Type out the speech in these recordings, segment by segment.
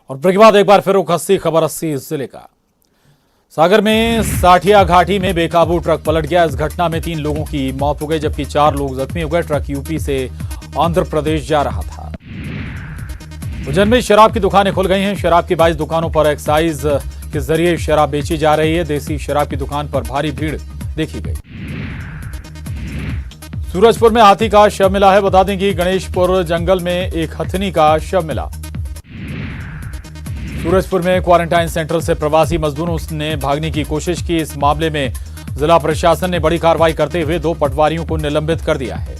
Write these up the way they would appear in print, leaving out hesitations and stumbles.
और ब्रेक के बाद एक बार फिर रुख 80 खबर 80 जिले का। सागर में साठिया घाटी में बेकाबू ट्रक पलट गया। इस घटना में 3 लोगों की मौत हो गई जबकि 4 लोग जख्मी हो गए। ट्रक यूपी से आंध्र प्रदेश जा रहा था। उज्जैन में शराब की दुकानें खुल गई हैं। शराब की 22 दुकानों पर एक्साइज के जरिए शराब बेची जा रही है। देसी शराब की दुकान पर भारी भीड़ देखी गई। सूरजपुर में हाथी का शव मिला है। बता दें कि गणेशपुर जंगल में एक हथनी का शव मिला। सूरजपुर में क्वारंटाइन सेंटर से प्रवासी मजदूरों ने भागने की कोशिश की। इस मामले में जिला प्रशासन ने बड़ी कार्रवाई करते हुए 2 पटवारियों को निलंबित कर दिया है।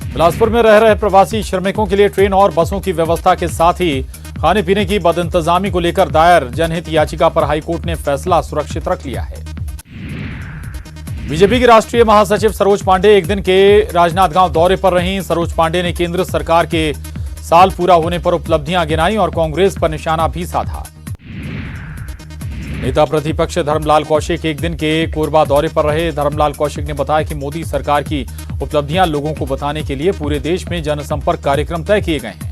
बिलासपुर में रह रहे प्रवासी श्रमिकों के लिए ट्रेन और बसों की व्यवस्था के साथ ही खाने पीने की बदइंतजामी को लेकर दायर जनहित याचिका पर हाईकोर्ट ने फैसला सुरक्षित रख लिया है। बीजेपी की राष्ट्रीय महासचिव सरोज पांडे एक दिन के राजनांदगांव दौरे पर रहीं। सरोज पांडे ने केंद्र सरकार के साल पूरा होने पर उपलब्धियां गिनाई और कांग्रेस पर निशाना भी साधा। नेता प्रतिपक्ष धर्मलाल कौशिक एक दिन के कोरबा दौरे पर रहे। धर्मलाल कौशिक ने बताया कि मोदी सरकार की उपलब्धियां लोगों को बताने के लिए पूरे देश में जनसंपर्क कार्यक्रम तय किए गए हैं।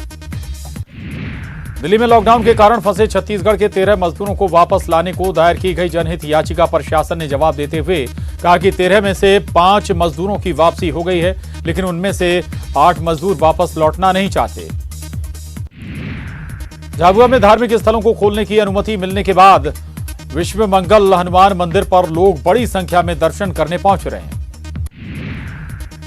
दिल्ली में लॉकडाउन के कारण फंसे छत्तीसगढ़ के 13 मजदूरों को वापस लाने को दायर की गई जनहित याचिका पर शासन ने जवाब देते हुए कहा कि 13 में से 5 मजदूरों की वापसी हो गई है, लेकिन उनमें से 8 मजदूर वापस लौटना नहीं चाहते। झाबुआ में धार्मिक स्थलों को खोलने की अनुमति मिलने के बाद विश्व मंगल हनुमान मंदिर पर लोग बड़ी संख्या में दर्शन करने पहुंच रहे हैं।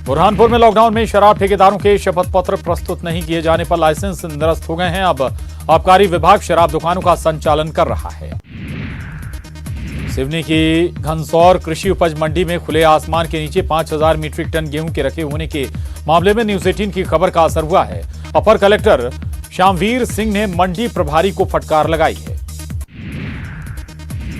बुरहानपुर में लॉकडाउन में शराब ठेकेदारों के शपथ पत्र प्रस्तुत नहीं किए जाने पर लाइसेंस निरस्त हो गए हैं। अब आबकारी विभाग शराब दुकानों का संचालन कर रहा है। सिवनी की घनसौर कृषि उपज मंडी में खुले आसमान के नीचे 5000 मीट्रिक टन गेहूं के रखे होने के मामले में न्यूज 18 की खबर का असर हुआ है। अपर कलेक्टर श्यामवीर सिंह ने मंडी प्रभारी को फटकार लगाई है।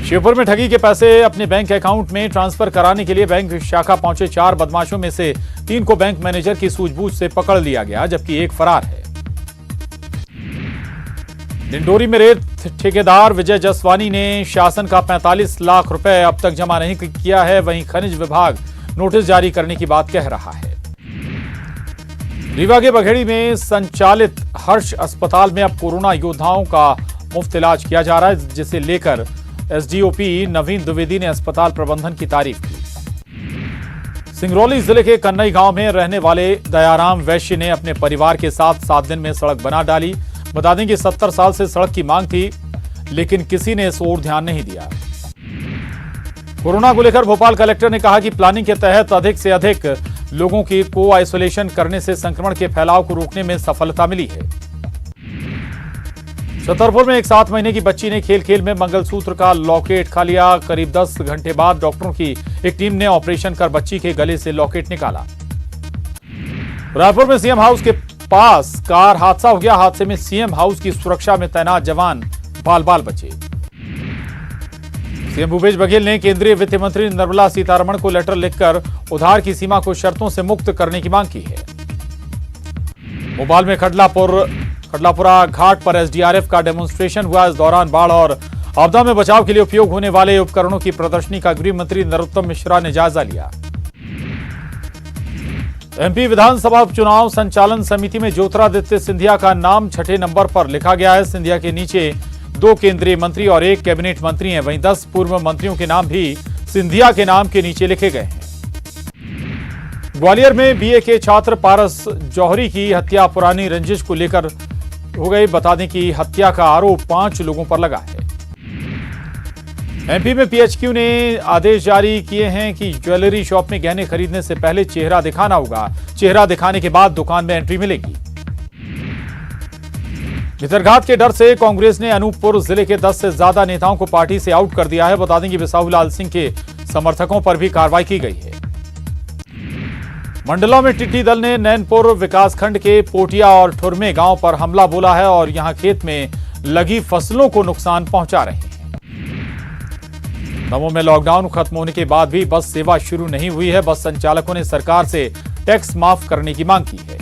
शिवपुर में ठगी के पैसे अपने बैंक अकाउंट में ट्रांसफर कराने के लिए बैंक शाखा पहुंचे 4 बदमाशों में से 3 को बैंक मैनेजर की सूझबूझ से पकड़ लिया गया जबकि एक फरार है। डिंडोरी में रेत ठेकेदार विजय जसवानी ने शासन का 45 लाख रुपए अब तक जमा नहीं किया है। वहीं खनिज विभाग नोटिस जारी करने की बात कह रहा है। रीवा के बघेड़ी में संचालित हर्ष अस्पताल में अब कोरोना योद्धाओं का मुफ्त इलाज किया जा रहा है, जिसे लेकर एसडीओपी नवीन द्विवेदी ने अस्पताल प्रबंधन की तारीफ की। सिंगरौली जिले के कन्नई गांव में रहने वाले दयाराम वैश्य ने अपने परिवार के साथ 7 दिन में सड़क बना डाली। बता दें कि 70 साल से सड़क की मांग थी, लेकिन किसी ने इस ओर ध्यान नहीं दिया। कोरोना को लेकर भोपाल कलेक्टर ने कहा कि प्लानिंग के तहत अधिक से अधिक लोगों की को आइसोलेशन करने से संक्रमण के फैलाव को रोकने में सफलता मिली है। छतरपुर में एक 7 महीने की बच्ची ने खेल खेल में मंगलसूत्र का लॉकेट खा लिया। करीब 10 घंटे बाद डॉक्टरों की एक टीम ने ऑपरेशन कर बच्ची के गले से लॉकेट निकाला। रायपुर में सीएम हाउस के पास कार हादसा हो गया। हादसे में सीएम हाउस की सुरक्षा में तैनात जवान बाल बाल बचे। सीएम भूपेश बघेल ने केंद्रीय वित्त मंत्री निर्मला सीतारमण को लेटर लिखकर उधार की सीमा को शर्तों से मुक्त करने की मांग की है। भोपाल में खडलापुरा घाट पर एसडीआरएफ का डेमोन्स्ट्रेशन हुआ। इस दौरान बाढ़ और आपदा में बचाव के लिए उपयोग होने वाले उपकरणों की प्रदर्शनी का गृह मंत्री नरोत्तम मिश्रा ने जायजा लिया। एमपी विधानसभा उपचुनाव संचालन समिति में ज्योतिरादित्य सिंधिया का नाम 6ठे नंबर पर लिखा गया है। सिंधिया के नीचे 2 केंद्रीय मंत्री और 1 कैबिनेट मंत्री हैं। वहीं 10 पूर्व मंत्रियों के नाम भी सिंधिया के नाम के नीचे लिखे गए हैं। ग्वालियर में बीए के छात्र पारस जौहरी की हत्या पुरानी रंजिश को लेकर हो गई। बता दें कि हत्या का आरोप 5 लोगों पर लगा है। एमपी में पीएचक्यू ने आदेश जारी किए हैं कि ज्वेलरी शॉप में गहने खरीदने से पहले चेहरा दिखाना होगा। चेहरा दिखाने के बाद दुकान में एंट्री मिलेगी। भितरघात के डर से कांग्रेस ने अनूपपुर जिले के 10 से ज्यादा नेताओं को पार्टी से आउट कर दिया है। बता दें कि बिसाहूलाल सिंह के समर्थकों पर भी कार्रवाई की गई है। मंडला में टिड्डी दल ने नैनपुर विकासखंड के पोटिया और ठुरमे गांव पर हमला बोला है और यहां खेत में लगी फसलों को नुकसान पहुंचा रहे हैं। दमोह में लॉकडाउन खत्म होने के बाद भी बस सेवा शुरू नहीं हुई है। बस संचालकों ने सरकार से टैक्स माफ करने की मांग की है।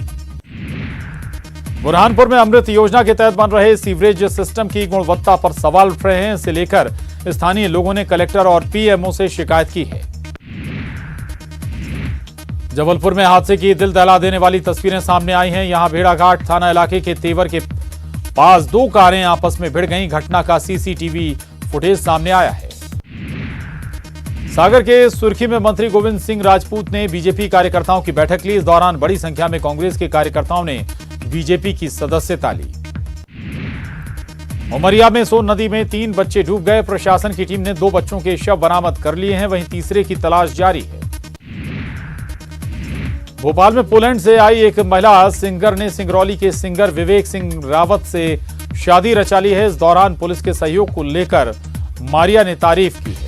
बुरहानपुर में अमृत योजना के तहत बन रहे सीवरेज सिस्टम की गुणवत्ता पर सवाल उठ रहे हैं। इसे लेकर स्थानीय लोगों ने कलेक्टर और पीएमओ से शिकायत की है। जबलपुर में हादसे की दिल दहला देने वाली तस्वीरें सामने आई हैं। यहां भेड़ाघाट थाना इलाके के तेवर के पास दो कारें आपस में भिड़ गईं। घटना का सीसीटीवी फुटेज सामने आया है। सागर के सुर्खी में मंत्री गोविंद सिंह राजपूत ने बीजेपी कार्यकर्ताओं की बैठक ली। इस दौरान बड़ी संख्या में कांग्रेस के कार्यकर्ताओं ने बीजेपी की सदस्यता ली। उमरिया में सोन नदी में 3 बच्चे डूब गए। प्रशासन की टीम ने 2 बच्चों के शव बरामद कर लिए हैं, वहीं तीसरे की तलाश जारी है। भोपाल में पोलैंड से आई एक महिला सिंगर ने सिंगरौली के सिंगर विवेक सिंह रावत से शादी रचा ली है। इस दौरान पुलिस के सहयोग को लेकर मारिया ने तारीफ की है।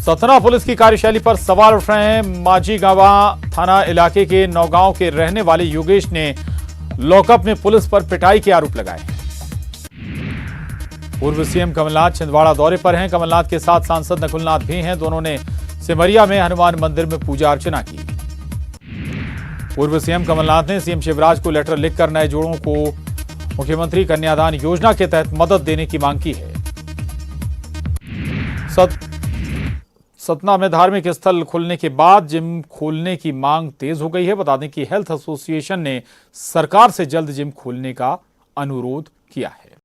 सतना पुलिस की कार्यशैली पर सवाल उठ रहे हैं। माझीगावा थाना इलाके के नौगांव के रहने वाले योगेश ने लॉकअप में पुलिस पर पिटाई के आरोप लगाए हैं। पूर्व सीएम कमलनाथ छिंदवाड़ा दौरे पर हैं। कमलनाथ के साथ सांसद नकुलनाथ भी हैं। दोनों ने सिमरिया में हनुमान मंदिर में पूजा अर्चना की। पूर्व सीएम कमलनाथ ने सीएम शिवराज को लेटर लिखकर नए जोड़ों को मुख्यमंत्री कन्यादान योजना के तहत मदद देने की मांग की है। सतना में धार्मिक स्थल खुलने के बाद जिम खोलने की मांग तेज हो गई है। बता दें कि हेल्थ एसोसिएशन ने सरकार से जल्द जिम खोलने का अनुरोध किया है।